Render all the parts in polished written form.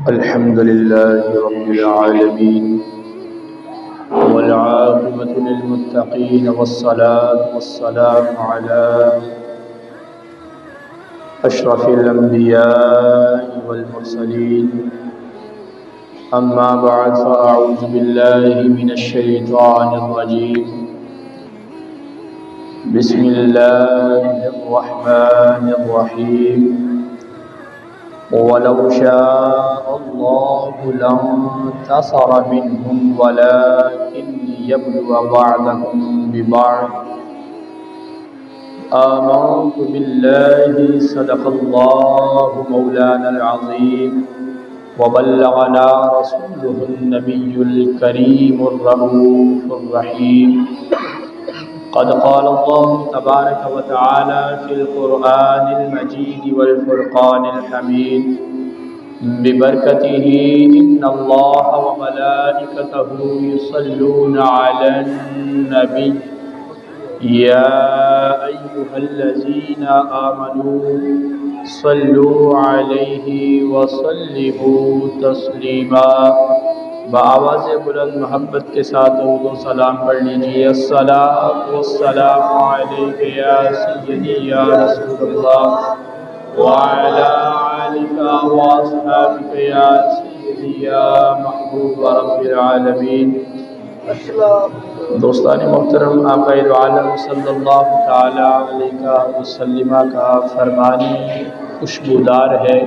الحمد لله رب العالمين والعاقبة للمتقين والصلاة والسلام على أشرف الأنبياء والمرسلين. أما بعد فأعوذ بالله من الشيطان الرجيم. بسم الله الرحمن الرحيم. ولو شاء الله لانتصر منهم ولكن ليبلو بعضكم ببعض. آمنت بالله صدق الله مولانا العظيم وبلغنا رسوله النبي الكريم الرؤوف الرحيم. قد قال الله تبارك وتعالى في القرآن المجيد والفرقان الحميد ببركته إن الله وملائكته يصلون على النبي يا أيها الذين آمنوا صلوا عليه وسلموا تسلیما. بآواز بلند محبت کے ساتھ درود و سلام پڑھ لیجیے. الصلاۃ والسلام علیک یا سیدی یا رسول اللہ وعلی آلک واصحابک یا سیدی یا محبوب رب العالمین. دوستان محترم، آقا دو عالم صلی اللہ تعالی علیہ وسلم کا فرمان خوشبودار ہے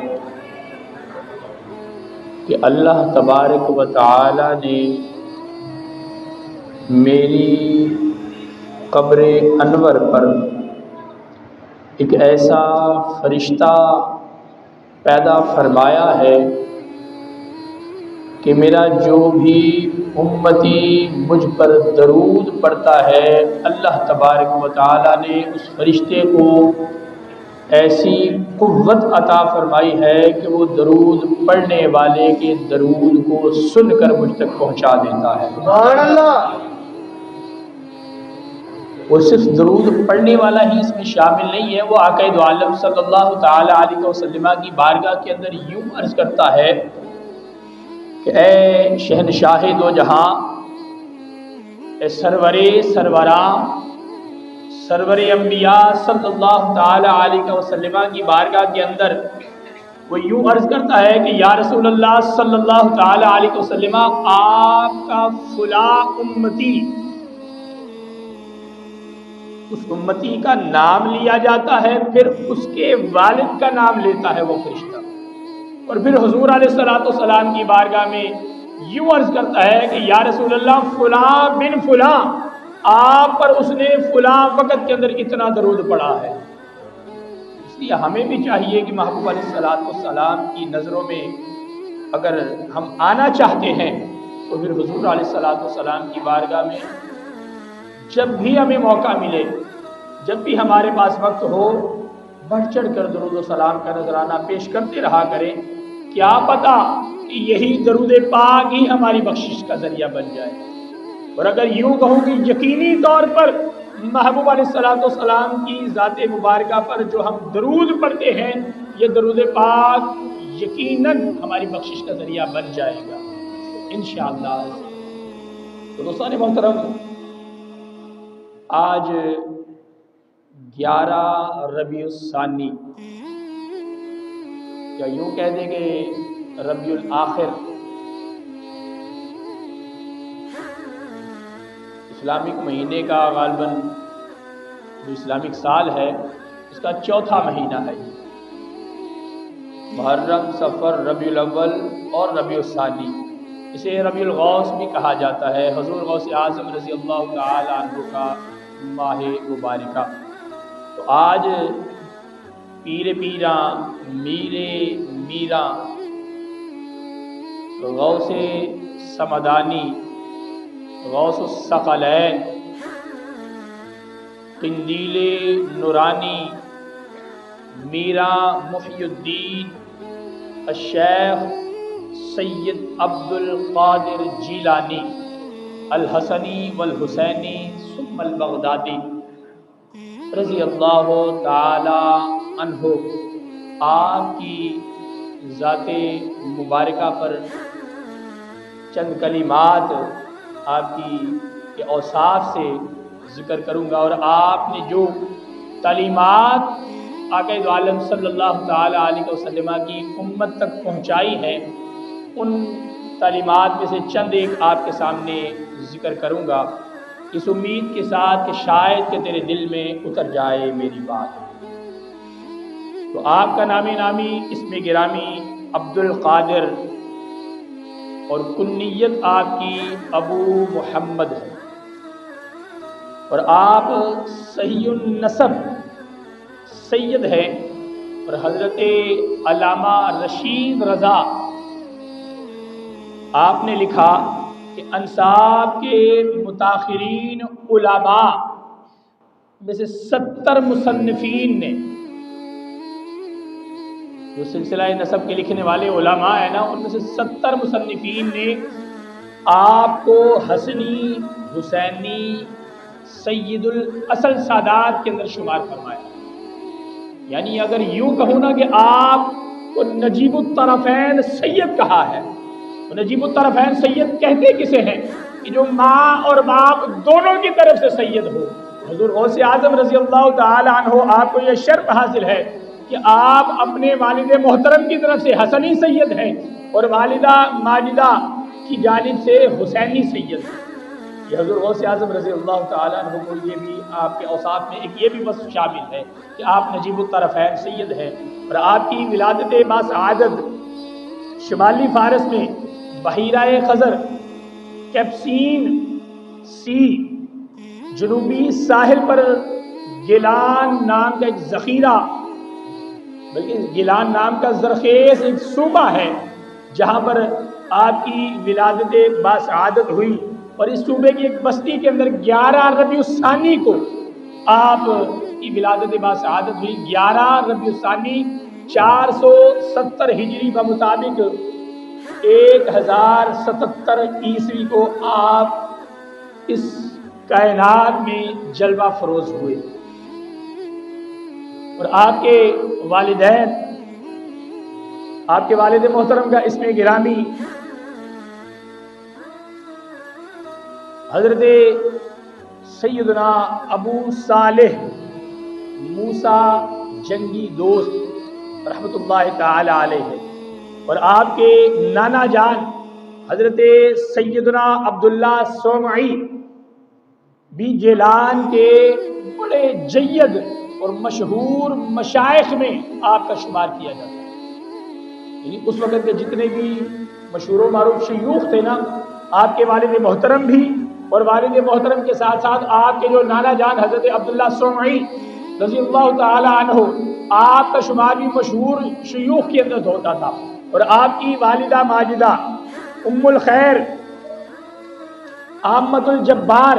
کہ اللہ تبارک و تعالی نے میری قبر انور پر ایک ایسا فرشتہ پیدا فرمایا ہے کہ میرا جو بھی امتی مجھ پر درود پڑھتا ہے، اللہ تبارک و تعالی نے اس فرشتے کو ایسی قوت عطا فرمائی ہے کہ وہ درود پڑھنے والے کے درود کو سن کر مجھ تک پہنچا دیتا ہے. سبحان اللہ. وہ صرف درود پڑھنے والا ہی اس میں شامل نہیں ہے، وہ آقا دو عالم صلی اللہ تعالی علیہ وسلم کی بارگاہ کے اندر یوں عرض کرتا ہے کہ اے شہنشاہ دو جہاں، اے سرور سروراں، سرور انبیاء صلی اللہ تعالی علیہ وسلم کی بارگاہ کے اندر وہ یوں عرض کرتا ہے کہ یا رسول اللہ صلی اللہ تعالی علیہ وسلم، آپ کا فلاں امتی، اس امتی کا نام لیا جاتا ہے، پھر اس کے والد کا نام لیتا ہے وہ فرشتہ، اور پھر حضور علیہ الصلوۃ والسلام کی بارگاہ میں یوں عرض کرتا ہے کہ یا رسول اللہ فلاں بن فلاں، آپ پر اس نے فلاں وقت کے اندر اتنا درود پڑھا ہے. اس لیے ہمیں بھی چاہیے کہ محبوب علیہ الصلوۃ والسلام کی نظروں میں اگر ہم آنا چاہتے ہیں تو پھر حضور علیہ الصلوۃ والسلام کی بارگاہ میں جب بھی ہمیں موقع ملے، جب بھی ہمارے پاس وقت ہو، بڑھ چڑھ کر درود و سلام کا نذرانہ پیش کرتے رہا کریں. کیا پتہ کہ یہی درود پاک ہی ہماری بخشش کا ذریعہ بن جائے. اور اگر یوں کہوں کہ یقینی طور پر محبوب علیہ الصلوۃ والسلام کی ذات مبارکہ پر جو ہم درود پڑھتے ہیں، یہ درود پاک یقیناً ہماری بخشش کا ذریعہ بن جائے گا انشاءاللہ. تو دوستان محترم، آج 11 ربیع الثانی، یا یوں کہہ دیں کہ ربیع الآخر، اسلامک مہینے کا غالباً جو اسلامک سال ہے اس کا چوتھا مہینہ ہے. محرم، صفر، ربیع الاول اور ربیع الثانی، اسے ربیع الغوث بھی کہا جاتا ہے، حضور غوث اعظم رضی اللہ تعالی عنہ کا ماہ مبارکہ. تو آج پیر پیراں میرے میراں غوث سمدانی، غوث الثقلین، قندیل نورانی، میراں محی الدین الشیخ سید عبد القادر جیلانی الحسنی والحسینی ثم البغدادی رضی اللہ تعالی عنہ آپ کی ذات مبارکہ پر چند کلمات آپ کی اوصاف سے ذکر کروں گا، اور آپ نے جو تعلیمات آقا دو عالم صلی اللہ تعالی علیہ وسلم کی امت تک پہنچائی ہے، ان تعلیمات میں سے چند ایک آپ کے سامنے ذکر کروں گا، اس امید کے ساتھ کہ شاید کہ تیرے دل میں اتر جائے میری بات۔ تو آپ کا نامی اسم گرامی عبد القادر اور کنیت آپ کی ابو محمد ہے، اور آپ صحیح النسب سید ہے، اور حضرت علامہ رشید رضا آپ نے لکھا کہ انساب کے متاخرین علماء میں سے 70 مصنفین نے، جو سلسلہ نسب کے لکھنے والے علماء ہیں نا، ان میں سے 70 مصنفین نے آپ کو حسنی حسینی سید الاصل سادات کے اندر شمار فرمایا۔ یعنی اگر یوں کہوں نا کہ آپ کو نجیب الطرفین سید کہا ہے، نجیب الطرفین سید کہتے کسے ہیں کہ جو ماں اور باپ دونوں کی طرف سے سید ہو۔ حضور غوث اعظم رضی اللہ تعالی عنہ آپ کو یہ شرف حاصل ہے کہ آپ اپنے والد محترم کی طرف سے حسنی سید ہیں، اور والدہ ماجدہ کی جانب سے حسینی سید ہیں۔ یہ حضور غوث اعظم رضی اللہ تعالیٰ عنہ کو یہ بھی آپ کے اوصاف میں ایک یہ بھی وصف شامل ہے کہ آپ نجیب الطرفین سید ہیں، اور آپ کی ولادت باسعادت شمالی فارس میں بحیرہ خزر کیپسین سی جنوبی ساحل پر گیلان نام کا ایک ذخیرہ، بلکہ گیلان نام کا زرخیز ایک صوبہ ہے جہاں پر آپ کی ولادت باسعادت ہوئی، اور اس صوبے کی ایک بستی کے اندر 11 ربیع الثانی کو آپ کی ولادت باسعادت ہوئی۔ 11 ربیع الثانی 470 ہجری کے مطابق 1077 عیسوی کو آپ اس کائنات میں جلوہ فروز ہوئے، اور آپ کے والدین، آپ کے والد محترم کا اسم گرامی حضرت سیدنا ابو صالح موسیٰ جنگی دوست رحمۃ اللہ تعالی علیہ، اور آپ کے نانا جان حضرت سیدنا عبداللہ سومعی بھی جیلان کے بڑے جید اور مشہور مشائخ میں آپ کا شمار کیا جاتا ہے۔ یعنی اس وقت کے جتنے بھی مشہور و معروف شیوخ تھے نا، آپ کے والد محترم بھی، اور والد محترم کے ساتھ ساتھ آپ کے جو نانا جان حضرت عبداللہ سومعی رضی اللہ تعالی عنہ، آپ کا شمار بھی مشہور شیوخ کے اندر ہوتا تھا، اور آپ کی والدہ ماجدہ ام الخیر عامت الجبار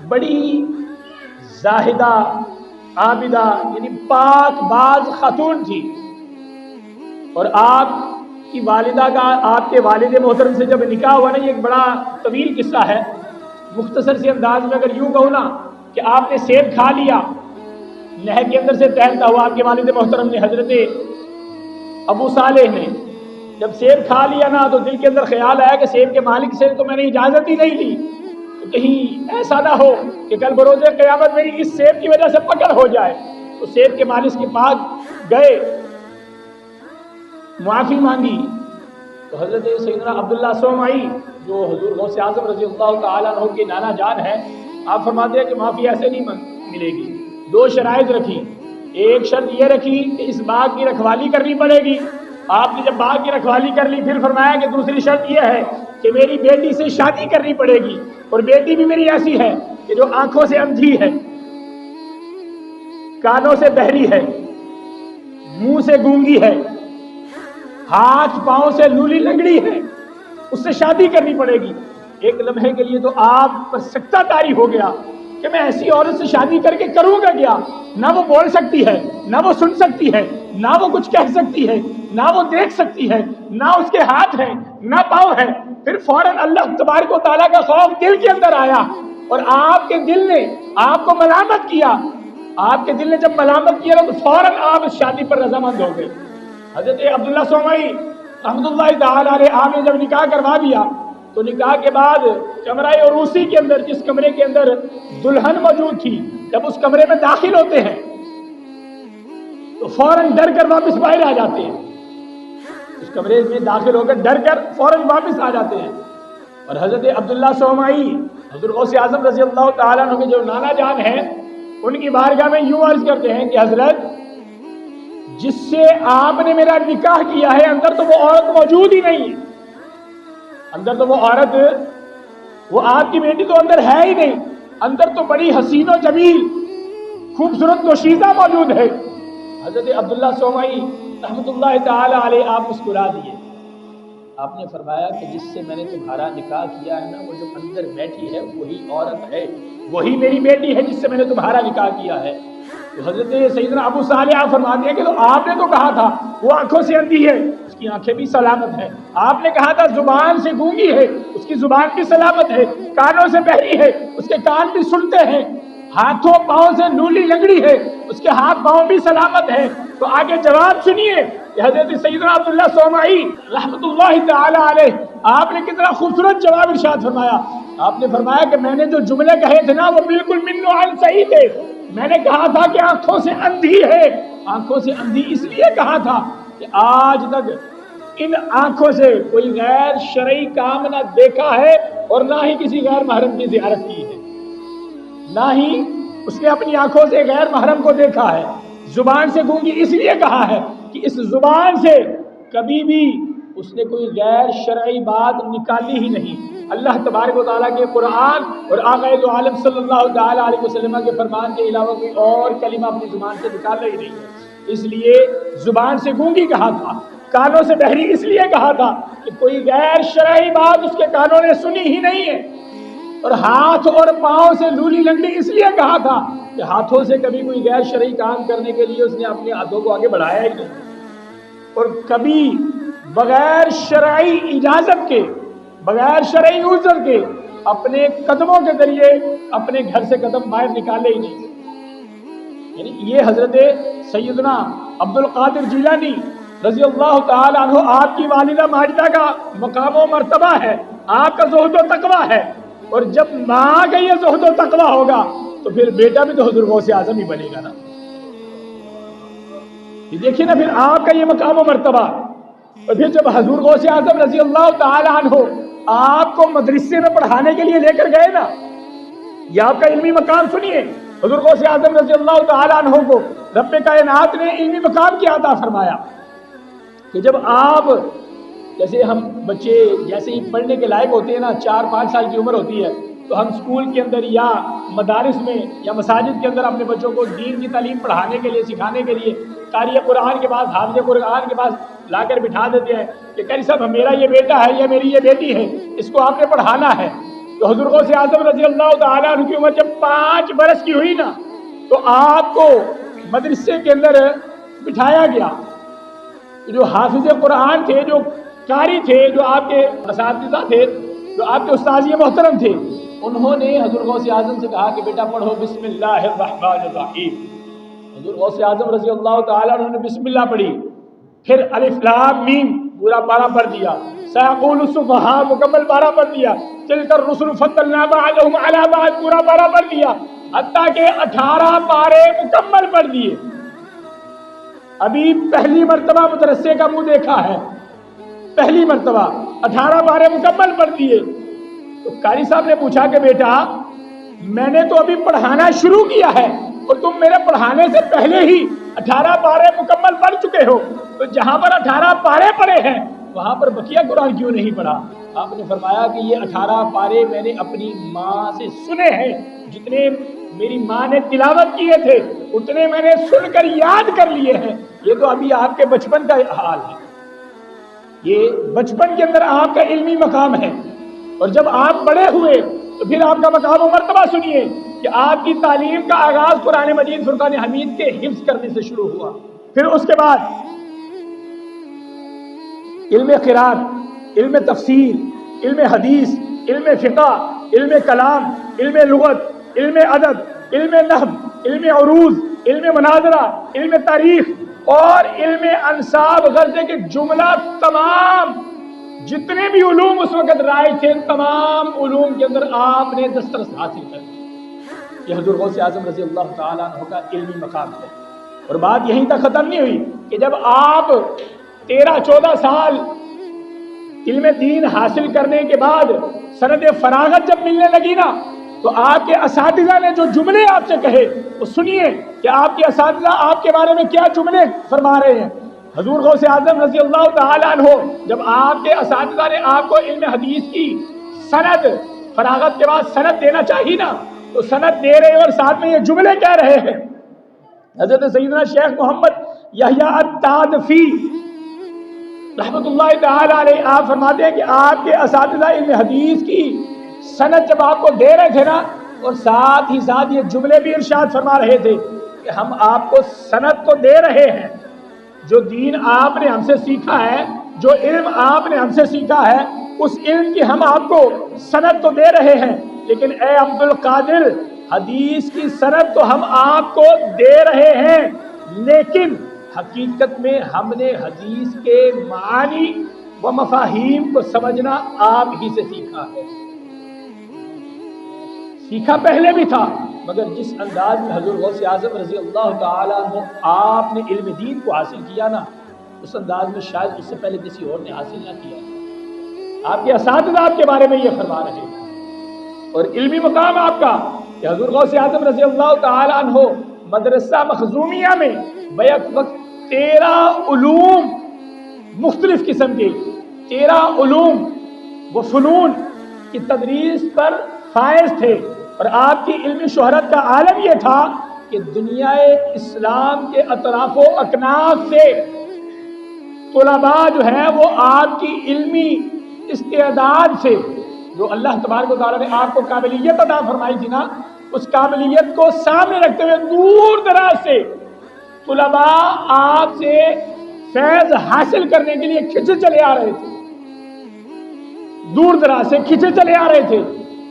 بڑی زاہدہ عابدہ یعنی پاک باز خاتون تھی، اور آپ کی والدہ کا آپ کے والد محترم سے جب نکاح ہوا نا، یہ ایک بڑا طویل قصہ ہے، مختصر سی انداز میں اگر یوں کہوں نا کہ آپ نے سیب کھا لیا، نہر کے اندر سے تیرتا ہوا آپ کے والد محترم نے، حضرت ابو صالح نے جب سیب کھا لیا نا، تو دل کے اندر خیال آیا کہ سیب کے مالک سے تو میں نے اجازت ہی نہیں لی، تو کہیں ایسا نہ ہو کہ کل بروز قیامت میری اس سیب کی وجہ سے پکڑ ہو جائے۔ تو سیب کے مالک کے پاس گئے، معافی مانگی، تو حضرت سیدنا عبداللہ سومعی جو حضور غوث اعظم رضی اللہ تعالیٰ عنہ کے نانا جان ہیں، آپ فرماتے ہیں کہ معافی ایسے نہیں ملے گی، 2 شرائط رکھی۔ ایک شرط یہ رکھی کہ اس باغ کی رکھوالی کرنی پڑے گی۔ آپ نے جب باغ کی رکھوالی کر لی، پھر فرمایا کہ دوسری شرط یہ ہے کہ میری بیٹی سے شادی کرنی پڑے گی، اور بیٹی بھی میری ایسی ہے کہ جو آنکھوں سے اندھی ہے، کانوں سے بہری ہے، منہ سے گونگی ہے، ہاتھ پاؤں سے لولی لنگڑی ہے، اس سے شادی کرنی پڑے گی۔ ایک لمحے کے لیے تو آپ پر سکتہ طاری ہو گیا کہ میں ایسی عورت سے شادی کر کے کروں گا کیا؟ نہ وہ بول سکتی ہے، نہ وہ سن سکتی ہے، نہ وہ کچھ کہہ سکتی ہے، نہ وہ دیکھ سکتی ہے، نہ اس کے ہاتھ ہیں نہ پاؤں ہیں۔ پھر فوراً اللہ تبارک و تعالیٰ کا خوف دل کے اندر آیا، اور آپ کے دل نے آپ کو ملامت کیا۔ آپ کے دل نے جب ملامت کیا تو فوراً آپ اس شادی پر رضامند ہو گئے۔ حضرت عبداللہ سومئی رحمۃ اللہ تعالی علیہ آپ نے جب نکاح کروا دیا تو نکاح کے بعد کمرہ عروسی کے اندر، جس کمرے کے اندر دلہن موجود تھی، جب اس کمرے میں داخل ہوتے ہیں تو فوراً ڈر کر واپس باہر آ جاتے ہیں. اس کمرے میں داخل ہو کر ڈر کر فوراً واپس آ جاتے ہیں. اور حضرت عبداللہ سومئی حضرت غوث اعظم رضی اللہ تعالیٰ عنہ کے جو نانا جان ہیں، ان کی بارگاہ میں یوں عرض کرتے ہیں کہ حضرت جس سے آپ نے میرا نکاح کیا ہے اندر تو وہ عورت موجود ہی نہیں ہے. اندر تو وہ عورت، وہ آپ کی بیٹی تو اندر ہے ہی نہیں. اندر تو بڑی حسین و جمیل خوبصورت دوشیزہ موجود ہے. حضرت عبداللہ سومئی رحمۃ اللہ تعالی علیہ آپ مسکرا دیے. آپ نے فرمایا کہ جس سے میں نے تمہارا نکاح کیا ہے نا، وہ جو اندر بیٹھی ہے وہی عورت ہے، وہی میری بیٹی ہے جس سے میں نے تمہارا نکاح کیا ہے. تو حضرت سیدنا ابو صالح آپ فرماتے ہیں کہ تو آپ نے تو کہا تھا وہ آنکھوں سے اندھی ہے، اس کی آنکھیں بھی سلامت ہیں. آپ نے کہا تھا زبان سے گونگی ہے، اس کی زبان بھی سلامت ہے. کانوں سے بہری ہے، اس کے کان بھی سنتے ہیں. ہاتھوں پاؤں سے لولی لنگڑی ہے، اس کے ہاتھ پاؤں بھی سلامت ہیں. تو آگے جواب سنیے کہ حضرت سیدنا عبداللہ سومئی رحمۃ اللہ تعالی علیہ آپ نے کتنا خوبصورت جواب ارشاد فرمایا. آپ نے فرمایا کہ میں نے جو جملے کہے تھے نا وہ بالکل من عن صحیح تھے. میں نے کہا تھا کہ آنکھوں سے اندھی ہے. آنکھوں سے اندھی اس لیے کہا تھا کہ آج تک ان آنکھوں سے کوئی غیر شرعی کام نہ دیکھا ہے اور نہ ہی کسی غیر محرم کی زیارت کی ہے، نہ ہی اس نے اپنی آنکھوں سے غیر محرم کو دیکھا ہے. زبان سے گونگی اس لیے کہا ہے کہ اس زبان سے کبھی بھی اس نے کوئی غیر شرعی بات نکالی ہی نہیں. اللہ تبارک و تعالیٰ کے قرآن اور آقا دو عالم صلی اللہ تعالی علیہ وسلم کے فرمان کے علاوہ کوئی اور کلمہ اپنی زبان سے نکالا ہی نہیں ہے. اس لیے زبان سے گونگی کہا تھا، کانوں سے بہری اس لیے کہا تھا کہ کوئی غیر شرعی بات اس کے کانوں نے سنی ہی نہیں ہے. اور ہاتھ اور پاؤں سے لولی لنگڑی اس لیے کہا تھا کہ ہاتھوں سے کبھی کوئی غیر شرعی کام کرنے کے لیے اس نے اپنے ہاتھوں کو آگے بڑھایا ہی نہیں، اور کبھی بغیر شرعی اجازت کے، بغیر شرعی عذر کے اپنے قدموں کے ذریعے اپنے گھر سے قدم باہر نکالے ہی نہیں. یعنی یہ حضرت سیدنا عبد القادر جیلانی رضی اللہ تعالی عنہ آپ کی والدہ ماجدہ کا مقام و مرتبہ ہے، آپ کا زہد و تقویٰ ہے. اور جب ماں کا یہ زہد و تقویٰ ہوگا تو پھر بیٹا بھی تو حضور غوث اعظم ہی بنے گا نا. یہ دیکھیے نا پھر آپ کا یہ مقام و مرتبہ. اور پھر جب حضور غوث اعظم رضی اللہ تعالی عنہ آپ کو مدرسے میں پڑھانے کے لیے لے کر گئے نا، یہ آپ کا علمی مقام سنیے. حضور غوث اعظم رضی اللہ تعالی عنہ کو رب کائنات نے علمی مقام کیا عطا فرمایا کہ جب آپ، جیسے ہم بچے جیسے ہی پڑھنے کے لائق ہوتے ہیں نا، 4-5 سال کی عمر ہوتی ہے، تو ہم اسکول کے اندر یا مدارس میں یا مساجد کے اندر اپنے بچوں کو دین کی تعلیم پڑھانے کے لیے، سکھانے کے لیے قاری قرآن کے پاس، حافظ قرآن کے پاس لا کر بٹھا دیتے ہیں کہ قاری صاحب میرا یہ بیٹا ہے یا میری یہ بیٹی ہے، اس کو آپ نے پڑھانا ہے. تو حضور غوث اعظم رضی اللہ تعالیٰ عنہ کی عمر جب 5 برس کی ہوئی نا تو آپ کو مدرسے کے اندر بٹھایا گیا. جو حافظ قرآن تھے، جو قاری تھے، جو آپ کے اساتذہ تھے، جو آپ کے استاذ محترم تھے، انہوں نے حضور غوث اعظم سے کہا کہ بیٹا پڑھو بسم اللہ الرحمن الرحیم. حضور غوث اعظم رضی اللہ تعالیٰ عنہ نے بسم اللہ پڑھی، پھر الف لام میم پورا پارہ پڑھ دیا، سیقول السفہاء مکمل پارہ پڑھ دیا، تلک الرسل فضلنا بعضهم علی بعض پورا پارہ پڑھ دیا، حتیٰ کہ 18 پارے مکمل پڑھ دیے. ابھی پہلی مرتبہ مدرسے کا منہ دیکھا ہے، پہلی مرتبہ 18 پارے مکمل پڑھ دیے. تو قاری صاحب نے پوچھا کہ بیٹا میں نے تو ابھی پڑھانا شروع کیا ہے اور تم میرے پڑھانے سے پہلے ہی 18 پارے مکمل پڑھ چکے ہو، تو جہاں پر 18 پارے پڑھے ہیں وہاں پر بقیہ قرآن کیوں نہیں پڑھا؟ آپ نے فرمایا کہ یہ 18 پارے میں نے اپنی ماں سے سنے ہیں، جتنے میری ماں نے تلاوت کیے تھے اتنے میں نے سن کر یاد کر لیے ہیں. یہ تو ابھی آپ کے بچپن کا حال ہے، یہ بچپن کے اندر آپ کا علمی مقام ہے. اور جب آپ بڑے ہوئے تو پھر آپ کا مقام و مرتبہ سنیے کہ آپ کی تعلیم کا آغاز قرآن مجید فرقان حمید کے حفظ کرنے سے شروع ہوا. پھر اس کے بعد علم قرات، علم تفسیر، علم حدیث، علم فقہ، علم کلام، علم لغت، علم ادب، علم نحو، علم عروض، علم مناظرہ، علم تاریخ، اور علم انساب غرضے کے جملہ تمام جتنے بھی علوم اس وقت رائج تھے تمام علوم کے اندر آپ نے دسترس حاصل کر لی۔ یہ حضور غوث اعظم رضی اللہ تعالیٰ عنہ کا علمی مقام ہے۔ اور بات یہیں تک ختم نہیں ہوئی کہ جب آپ 13-14 سال علم دین حاصل کرنے کے بعد سند فراغت جب ملنے لگی نا، تو آپ کے اساتذہ نے جو جملے آپ سے کہے وہ سنیے کہ آپ کے اساتذہ آپ کے بارے میں کیا جملے فرما رہے ہیں۔ حضور غوث اعظم رضی اللہ تعالیٰ عنہ جب آپ کے اساتذہ نے آپ کو علم حدیث کی سند فراغت کے بعد سند دینا چاہیے نا، تو سند دے رہے اور ساتھ میں یہ جملے کہہ رہے ہیں۔ حضرت سیدنا شیخ محمد یحییٰ التادفی رحمۃ اللہ تعالی علیہ آپ فرماتے ہیں کہ آپ کے اساتذہ علم حدیث کی سند جب آپ کو دے رہے تھے نا، اور ساتھ ہی ساتھ یہ جملے بھی ارشاد فرما رہے تھے کہ ہم آپ کو سند تو دے رہے ہیں، جو دین آپ نے ہم سے سیکھا ہے، جو علم آپ نے ہم سے سیکھا ہے، اس علم کی ہم آپ کو سند تو دے رہے ہیں، لیکن اے عبد القادر حدیث کی سند تو ہم آپ کو دے رہے ہیں، لیکن حقیقت میں ہم نے حدیث کے معانی و مفاہیم کو سمجھنا آپ ہی سے سیکھا ہے۔ سیکھا پہلے بھی تھا، مگر جس انداز میں حضور غوث اعظم رضی اللہ تعالیٰ عنہ آپ نے علم دین کو حاصل کیا نا، اس انداز میں شاید اس سے پہلے کسی اور نے حاصل نہ کیا۔ آپ کے اساتذہ آپ کے بارے میں یہ فرما رہے ہیں، اور علمی مقام آپ کا کہ حضور غوث اعظم رضی اللہ تعالیٰ عنہ مدرسہ مخزومیہ میں بیک وقت 13 علوم مختلف قسم کے 13 علوم و فنون کی تدریس پر فائز تھے، اور آپ کی علمی شہرت کا عالم یہ تھا کہ دنیا اسلام کے اطراف و اکناف سے طلباء جو ہیں وہ آپ کی علمی استعداد سے، جو اللہ تبارک و تعالیٰ نے آپ کو قابلیت عطا فرمائی تھی نا، اس قابلیت کو سامنے رکھتے ہوئے دور دراز سے طلباء آپ سے فیض حاصل کرنے کے لیے کھچے چلے آ رہے تھے، دور دراز سے کھچے چلے آ رہے تھے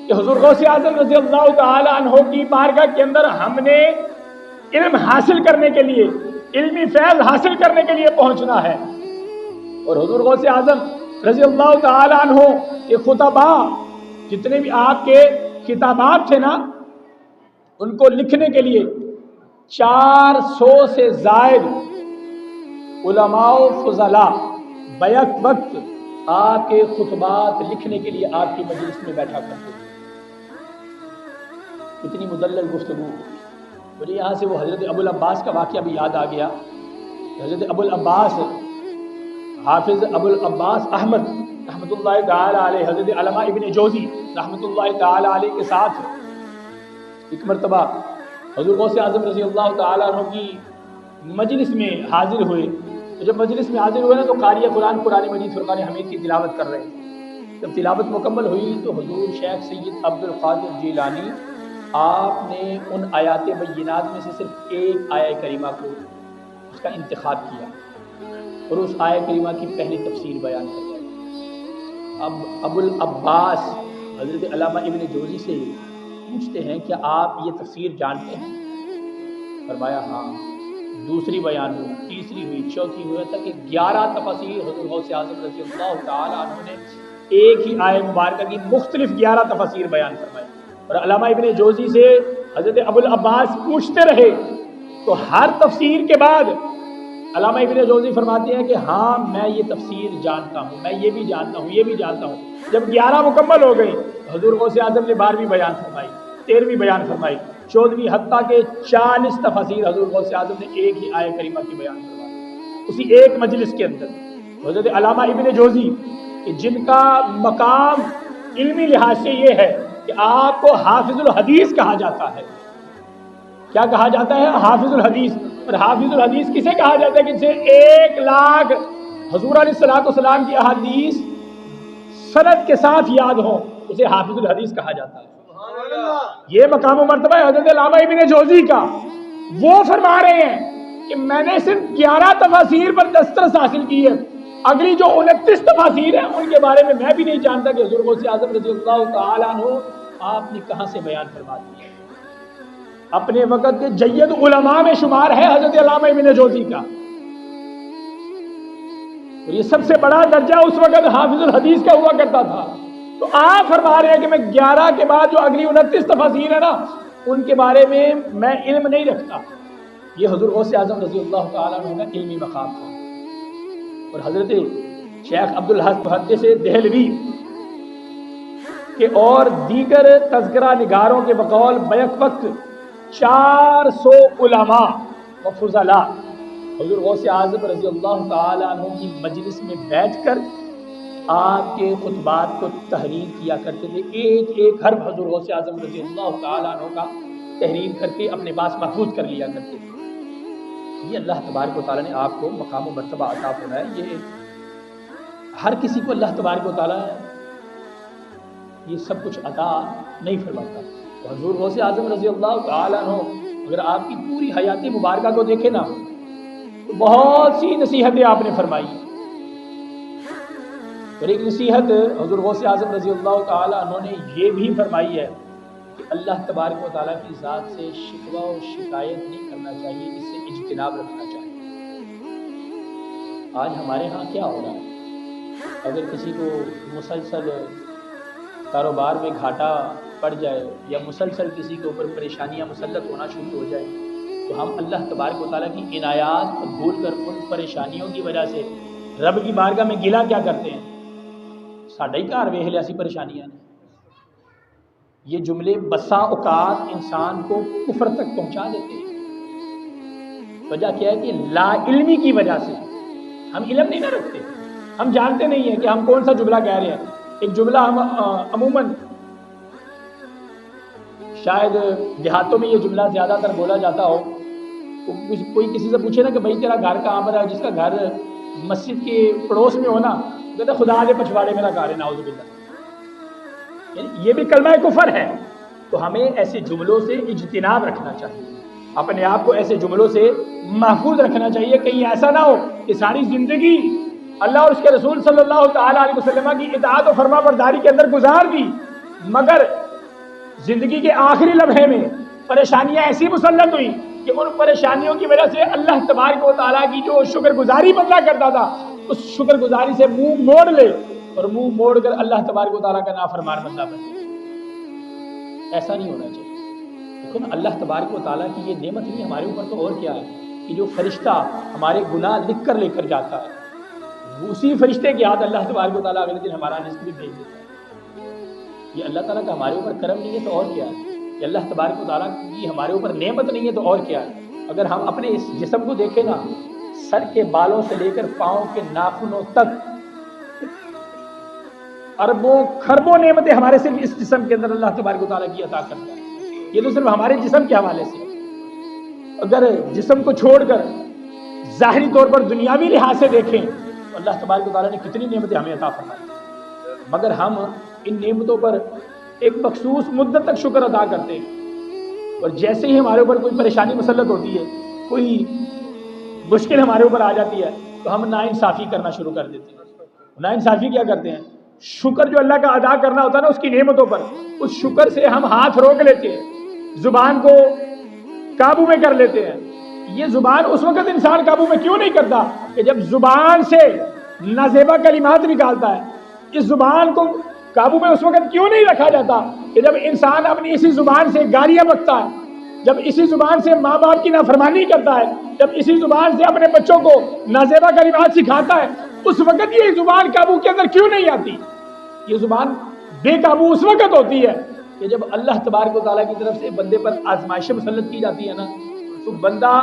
کہ حضور غوث اعظم رضی اللہ تعالی عنہ کی بارگاہ کے اندر ہم نے علم حاصل کرنے کے لیے، علمی فیض حاصل کرنے کے لیے پہنچنا ہے۔ اور حضور غوث اعظم رضی اللہ تعالی عنہ کے خطباء جتنے بھی آپ کے کتابات تھے نا، ان کو لکھنے کے لیے 400 سے زائد علماء و فضلاء بیک وقت آپ کے خطبات لکھنے کے لیے آپ کی مجلس میں بیٹھا کرتے تھے۔ اتنی مدلل گفتگو۔ مجھے یہاں سے وہ حضرت ابو العباس کا واقعہ بھی یاد آ گیا۔ حضرت ابو العباس حافظ ابو العباس احمد رحمۃ اللہ تعالی علیہ، حضرت علامہ ابن جوزی رحمۃ اللہ تعالی علیہ کے ساتھ ایک مرتبہ حضور غوث اعظم رضی اللہ تعالیٰ عنہ کی مجلس میں حاضر ہوئے۔ تو جب مجلس میں حاضر ہوئے نا، تو قاری قرآن قرآن مجید فرقان حمید کی تلاوت کر رہے تھے۔ جب تلاوت مکمل ہوئی تو حضور شیخ سید عبد القادر جیلانی آپ نے ان آیات بینات میں سے صرف ایک آیہ کریمہ کو اس کا انتخاب کیا، اور اس آیہ کریمہ کی پہلی تفسیر بیان کر رہے۔ اب ابو العباس حضرت علامہ ابن جوزی سے پوچھتے ہیں کہ آپ یہ تفسیر جانتے ہیں؟ فرمایا ہاں۔ دوسری بیان ہوئی، تیسری ہوئی، چوتھی ہوئی، تک کہ 11 تفاسیر حضور غوث اعظم رضی اللہ تعالی عنہ نے ایک ہی آیہ مبارکہ کی مختلف 11 تفاسیر بیان فرمائی۔ اور علامہ ابن جوزی سے حضرت ابو العباس پوچھتے رہے، تو ہر تفسیر کے بعد علامہ ابن جوزی فرماتے ہیں کہ ہاں میں یہ تفسیر جانتا ہوں، میں یہ بھی جانتا ہوں، یہ بھی جانتا ہوں۔ جب 11 مکمل ہو گئی، حضور غوث اعظم نے 12ویں بیان فرمائی، 13ویں بیان فرمائی، 14ویں، حتیٰ کہ 40 تفاسیر حضور غوث اعظم نے ایک ہی آیہ کریمہ کی بیان فرمائی، اسی ایک مجلس کے اندر۔ حضرت علامہ ابن جوزی کہ جن کا مقام علمی لحاظ سے یہ ہے کہ آپ کو حافظ الحدیث کہا جاتا ہے۔ کیا کہا جاتا ہے؟ حافظ الحدیث۔ اور حافظ الحدیث کسے کہا جاتا ہے؟ کہ جسے 1 لاکھ حضور علیہ السلام کی احادیث سند کے ساتھ یاد ہوں، اسے حافظ الحدیث کہا جاتا ہے۔ یہ مقام و مرتبہ ہے حضرت علامہ ابن جوزی کا۔ وہ فرما رہے ہیں کہ میں نے صرف 11 تفاسیر پر دسترس حاصل کی ہے، اگلی جو 29 تفاسیر ہیں ان کے بارے میں بھی نہیں جانتا کہ حضور غوث اعظم رضی اللہ تعالی عنہ آپ نے کہاں سے بیان فرما دیا۔ اپنے وقت کے جید علماء میں شمار ہے حضرت علامہ ابن جوزی کا، اور یہ سب سے بڑا درجہ اس وقت حافظ الحدیث کا ہوا کرتا تھا. تو آپ فرما رہے ہیں کہ میں 11 کے بعد جو اگلی 29 تفاسیر ہے نا ان کے بارے میں علم نہیں رکھتا. یہ حضور غوث اعظم رضی اللہ تعالیٰ عنہ کا علمی مقام تھا. اور حضرت شیخ عبدالحق محدث دہلوی کہ اور دیگر تذکرہ نگاروں کے بقول بیک وقت 400 علماء و فضلاء حضور غوث اعظم رضی اللہ تعالیٰ عنہ کی مجلس میں بیٹھ کر آپ کے خطبات کو تحریر کیا کرتے تھے. ایک ایک حرف حضور غوث اعظم رضی اللہ تعالیٰ عنہ کا تحریر کر کے اپنے پاس محفوظ کر لیا کرتے تھے. یہ اللہ تبارک و تعالیٰ نے آپ کو مقام و مرتبہ عطا فرمایا ہے. یہ ہر کسی کو اللہ تبارک و تعالیٰ یہ سب کچھ عطا نہیں فرماتا. حضور غوث اعظم رضی اللہ تعالیٰ عنہ اگر آپ کی پوری حیات مبارکہ کو دیکھیں نا تو بہت سی نصیحتیں آپ نے فرمائی. اور ایک نصیحت حضور غوث اعظم رضی اللہ تعالیٰ عنہ نے یہ بھی فرمائی ہے کہ اللہ تبارک و تعالیٰ کی ذات سے شکوہ و شکایت نہیں کرنا چاہیے, اس سے اجتناب رکھنا چاہیے. آج ہمارے ہاں کیا ہو رہا ہے, اگر کسی کو مسلسل کاروبار میں گھاٹا پڑ جائے یا مسلسل کسی کے اوپر پریشانیاں مسلط ہونا شروع ہو جائے تو ہم اللہ تبارک و تعالیٰ کی عنایات کو بھول کر ان پریشانیوں کی وجہ سے رب کی بارگاہ میں گلہ کیا کرتے ہیں, ساڈا ہی گھر ویکھ لیا سی پریشانیاں نے. یہ جملے بسا اوقات انسان کو کفر تک پہنچا دیتے ہیں. وجہ کیا ہے کہ لا علمی کی وجہ سے ہم علم نہیں نہ رکھتے, ہم جانتے نہیں ہیں کہ ہم کون سا جملہ کہہ رہے ہیں. ایک جملہ ہم عموماً شاید دیہاتوں میں یہ جملہ زیادہ تر بولا جاتا ہو, کوئی کسی سے پوچھے نا کہ بھائی تیرا گھر کہاں پر ہے, جس کا گھر مسجد کے پڑوس میں ہونا کہتا خدا کے پچھواڑے میرا گھر ہے, نعوذ باللہ. یہ بھی کلمہ کفر ہے. تو ہمیں ایسے جملوں سے اجتناب رکھنا چاہیے, اپنے آپ کو ایسے جملوں سے محفوظ رکھنا چاہیے. کہیں ایسا نہ ہو کہ ساری زندگی اللہ اور اس کے رسول صلی اللہ تعالیٰ علیہ وسلم کی اطاعت و فرما برداری کے اندر گزار دی, مگر زندگی کے آخری لمحے میں پریشانیاں ایسی مسلط ہوئی کہ ان پریشانیوں کی وجہ سے اللہ تبارک و تعالیٰ کی جو شکر گزاری بندہ کرتا تھا اس شکر گزاری سے منہ موڑ لے اور منہ موڑ کر اللہ تبارک و تعالیٰ کا نافرمان بندہ بن جائے. ایسا نہیں ہونا چاہیے. دیکھو نا, اللہ تبارک و تعالیٰ کی یہ نعمت نہیں ہمارے اوپر تو اور کیا ہے کہ جو فرشتہ ہمارے گناہ لکھ کر لے کر جاتا ہے اسی فرشتے کے ہاتھ اللہ تبارک و تعالیٰ اگلے دن ہمارا رزق بھی بھیج دیتا ہے. یہ اللہ تعالیٰ کا ہمارے اوپر کرم نہیں ہے تو اور کیا ہے, کہ اللہ تبارک و تعالیٰ کی ہمارے اوپر نعمت نہیں ہے تو اور کیا ہے. اگر ہم اپنے اس جسم کو دیکھیں نا, سر کے بالوں سے لے کر پاؤں کے ناخنوں تک اربوں خربوں نعمتیں ہمارے صرف اس جسم کے اندر اللہ تبارک و تعالیٰ کی عطا کرتا ہے. یہ تو صرف ہمارے جسم کے حوالے سے. اگر جسم کو چھوڑ کر ظاہری طور پر دنیاوی لحاظ سے دیکھیں تو اللہ تبارک و تعالیٰ نے کتنی نعمتیں ہمیں عطا فرمائی, مگر ہم ان نعمتوں پر ایک مخصوص مدت تک شکر ادا کرتے ہیں اور جیسے ہی ہمارے اوپر کوئی پریشانی مسلط ہوتی ہے, کوئی مشکل ہمارے اوپر آ جاتی ہے تو ہم ناانصافی کرنا شروع کر دیتے ہیں. ناانصافی کیا کرتے ہیں, شکر جو اللہ کا ادا کرنا ہوتا ہے نا اس کی نعمتوں پر, اس شکر سے ہم ہاتھ روک لیتے ہیں, زبان کو قابو میں کر لیتے ہیں. یہ زبان اس وقت انسان قابو میں کیوں نہیں کرتا کہ جب زبان سے نازیبا کلمات نکالتا ہے. اس زبان کو قابو میں اس وقت کیوں نہیں رکھا جاتا کہ جب انسان اپنی اسی زبان سے گالیاں بکتا ہے, جب اسی زبان سے ماں باپ کی نافرمانی کرتا ہے, جب اسی زبان سے اپنے بچوں کو نازیبا کلمات سکھاتا ہے, اس وقت یہ زبان قابو کے اندر کیوں نہیں آتی. یہ زبان بے قابو اس وقت ہوتی ہے کہ جب اللہ تبارک و تعالیٰ کی طرف سے بندے پر آزمائشیں مسلط کی جاتی ہے نا, تو بندہ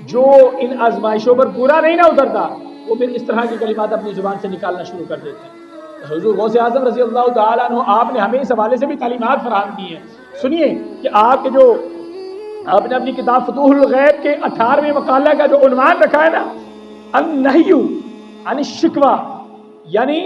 جو ان آزمائشوں پر پورا نہیں نہ اترتا وہ پھر اس طرح کی کلمات اپنی زبان سے نکالنا شروع کر دیتے ہیں. حضور غوث اعظم رضی اللہ تعالیٰ عنہ آپ نے ہمیں اس حوالے سے بھی تعلیمات فراہم کی ہیں. سنیے کہ آپ کے جو آپ نے اپنی کتاب فتوح الغیب کے 18ویں مقالہ کا جو عنوان رکھا ہے نا, النہی عن الشکوہ, یعنی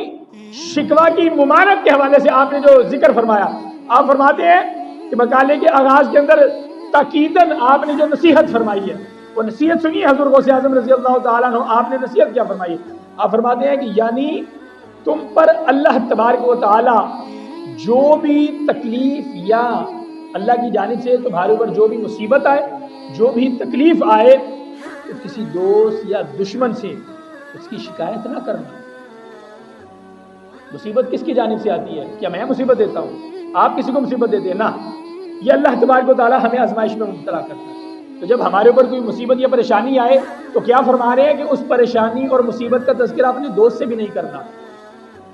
شکوہ کی ممانعت کے حوالے سے آپ نے جو ذکر فرمایا. آپ فرماتے ہیں کہ مقالے کے آغاز کے اندر تاکیداً آپ نے جو نصیحت فرمائی ہے وہ نصیحت سنیے حضور غوث اعظم رضی اللہ تعالیٰ عنہ آپ نے نصیحت کیا فرمائی ہے. آپ فرماتے ہیں کہ یعنی تم پر اللہ تبارک و تعالی جو بھی تکلیف یا اللہ کی جانب سے تمہارے اوپر جو بھی مصیبت آئے, جو بھی تکلیف آئے, تو کسی دوست یا دشمن سے اس کی شکایت نہ کرنا. مصیبت کس کی جانب سے آتی ہے؟ کیا میں مصیبت دیتا ہوں؟ آپ کسی کو مصیبت دیتے ہیں؟ نہ، یہ اللہ تبارک و تعالیٰ ہمیں آزمائش میں مبتلا کرتا ہے. تو جب ہمارے اوپر کوئی مصیبت یا پریشانی آئے تو کیا فرما رہے ہیں کہ اس پریشانی اور مصیبت کا تذکرہ اپنے دوست سے بھی نہیں کرنا،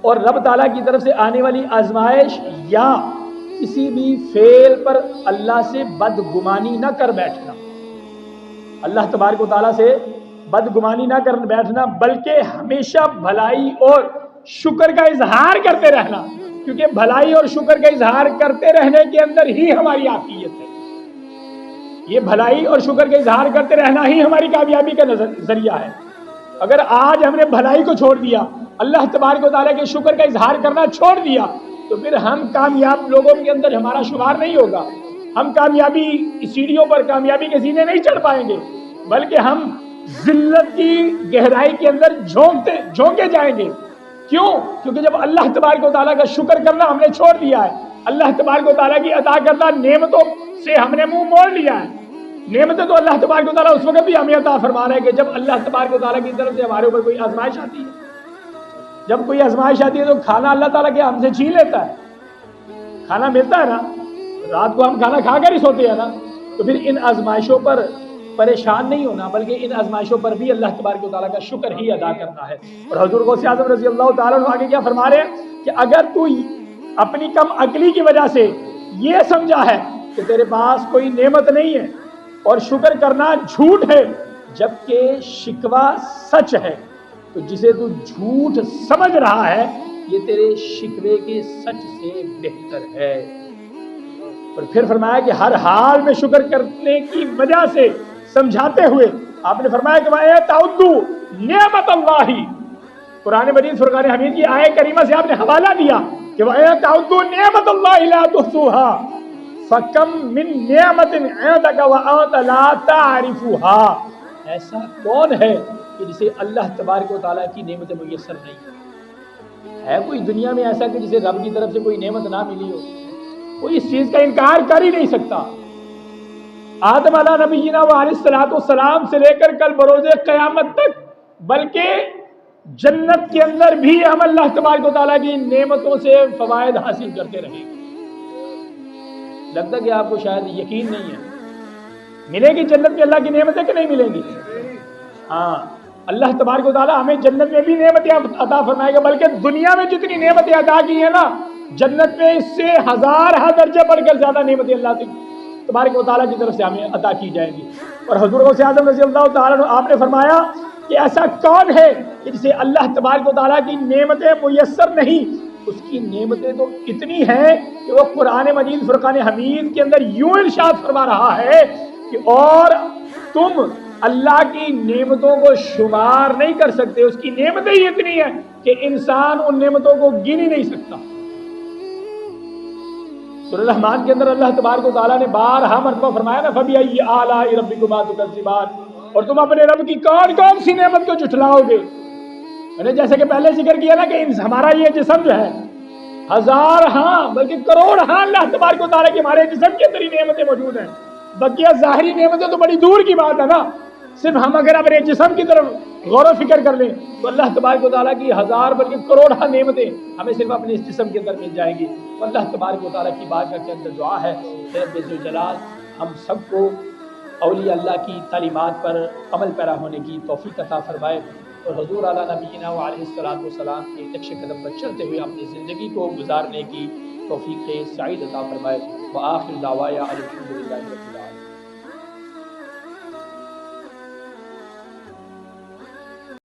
اور رب تعالیٰ کی طرف سے آنے والی آزمائش یا کسی بھی فعل پر اللہ سے بدگمانی نہ کر بیٹھنا. اللہ تبارک و تعالیٰ سے بدگمانی نہ کر بیٹھنا، بلکہ ہمیشہ بھلائی اور شکر کا اظہار کرتے رہنا، کیونکہ بھلائی اور شکر کا اظہار کرتے رہنے کے اندر ہی ہماری عافیت ہے. یہ بھلائی اور شکر کا اظہار کرتے رہنا ہی ہماری کامیابی کا ذریعہ ہے. اگر آج ہم نے بھلائی کو چھوڑ دیا، اللہ تبارک و تعالیٰ کے شکر کا اظہار کرنا چھوڑ دیا، تو پھر ہم کامیاب لوگوں کے اندر ہمارا شمار نہیں ہوگا. ہم کامیابی سیڑھیوں پر کامیابی کے زینے نہیں چڑھ پائیں گے، بلکہ ہم ذلت کی گہرائی کے اندر جھونکے جائیں گے. کیوں؟ کیونکہ جب اللہ تبارک و تعالیٰ کا شکر کرنا ہم نے چھوڑ دیا ہے، اللہ تبارک و تعالیٰ کی عطا کردہ نعمتوں سے ہم نے منہ موڑ لیا ہے. نعمتیں تو اللہ تبارک و تعالیٰ اس وقت بھی ہمیں عطا فرما رہا ہے کہ جب اللہ تبارک و تعالیٰ کی طرف سے ہمارے اوپر کوئی آزمائش آتی ہے. جب کوئی آزمائش آتی ہے تو کھانا اللہ تعالیٰ کے ہم سے چھین لیتا ہے. کھانا ملتا ہے نا، رات کو ہم کھانا کھا کر ہی سوتے ہیں نا. تو پھر ان آزمائشوں پر پریشان نہیں ہونا، بلکہ ان آزمائشوں پر بھی اللہ تبارک و تعالیٰ کا شکر ہی ادا کرنا ہے. اور حضور غوث اعظم رضی اللہ تعالیٰ عنہ آگے کیا فرما رہے ہیں کہ اگر تو اپنی کم عقلی کی وجہ سے یہ سمجھا ہے کہ تیرے پاس کوئی نعمت نہیں ہے اور شکر کرنا جھوٹ ہے جبکہ شکوہ سچ ہے، تو جسے تو جھوٹ سمجھ رہا ہے یہ تیرے شکوے کے سچ سے بہتر ہے. اور پھر فرمایا کہ ہر حال میں شکر کرنے کی وجہ سے سمجھاتے ہوئے آپ نے فرمایا کہ وَإِن تَعُدُّوا نِعْمَتَ اللَّهِ، قرآن مجید فرقان حمید کی آیت کریمہ سے آپ نے حوالہ دیا کہ وَإِن تَعُدُّوا نِعْمَتَ اللَّهِ لَا تُحْصُوهَا فَكَمْ مِن نِعْمَةٍ عِندَكَ وَأَنْتَ لَا تَعْرِفُهَا. ایسا کون ہے کہ جسے اللہ تبارک و تعالیٰ کی نعمت میسر نہیں ہے؟ کوئی دنیا میں ایسا کہ جسے رب کی طرف سے کوئی نعمت نہ ملی ہو؟ کوئی اس چیز کا انکار کر ہی نہیں سکتا. آدم علیہ نبینا و علیہ السلام سے لے کر کل بروز قیامت تک، بلکہ جنت کے اندر بھی ہم اللہ تبارک و تعالیٰ کی نعمتوں سے فوائد حاصل کرتے رہیں گے. لگتا کہ آپ کو شاید یقین نہیں ہے، ملے گی جنت میں اللہ کی نعمتیں کہ نہیں ملیں گی؟ ہاں، اللہ تبارک و تعالیٰ ہمیں جنت میں بھی نعمتیں عطا فرمائے گا، بلکہ دنیا میں جتنی نعمتیں عطا کی ہیں نا، جنت میں اس سے ہزار درجے بڑھ کر زیادہ نعمتیں اللہ تبارک و تعالیٰ کی طرف سے ہمیں عطا کی جائیں گی. اور حضور غوث اعظم رضی اللہ تعالیٰ عنہ آپ نے فرمایا کہ ایسا کون ہے کہ جسے اللہ تبارک و تعالیٰ کی نعمتیں میسر نہیں؟ اس کی نعمتیں تو اتنی ہیں کہ وہ قرآن مجید فرقان حمید کے اندر یوں ارشاد فرما رہا ہے کہ اور تم اللہ کی نعمتوں کو شمار نہیں کر سکتے. اس کی نعمتیں ہی اتنی ہیں کہ انسان ان نعمتوں کو گن ہی نہیں سکتا. سورہ رحمان کے اندر اللہ تبارک و تعالیٰ نے بارہا مرتبہ فرمایا نا فَبِأَيِّ آلَاءِ رَبِّكُمَا تُكَذِّبَانِ، اور تم اپنے رب کی کون کون سی نعمت کو جھٹلاؤ گے. میں نے جیسے کہ پہلے ذکر کیا نا کہ ہمارا یہ جسم جو ہے ہزار بلکہ کروڑ اللہ تبارک و تعالیٰ کی ہمارے جسم کے اندر ہی نعمتیں موجود ہیں. بقیہ ظاہری نعمتیں تو بڑی دور کی بات ہے نا. صرف ہم اگر اپنے جسم کی طرف غور و فکر کر لیں تو اللہ تبارک و تعالیٰ کی ہزار بلکہ کروڑ نعمتیں ہمیں صرف اپنے اس جسم کے اندر مل جائیں گی. اللہ تبارک و تعالیٰ کی بارگاہ کے اندر دعا ہے کہ رب ذوالجلال ہم سب کو اولیاء اللہ کی تعلیمات پر عمل پیرا ہونے کی توفیق عطا فرمائے، اور حضور اعلیٰ نبینا و علیہ السلام کے نقش قدم پر چلتے ہوئے اپنی زندگی کو گزارنے کی توفیق سعید عطا فرمائے. وآخر دعوایا الحمدللہ رب العالمین.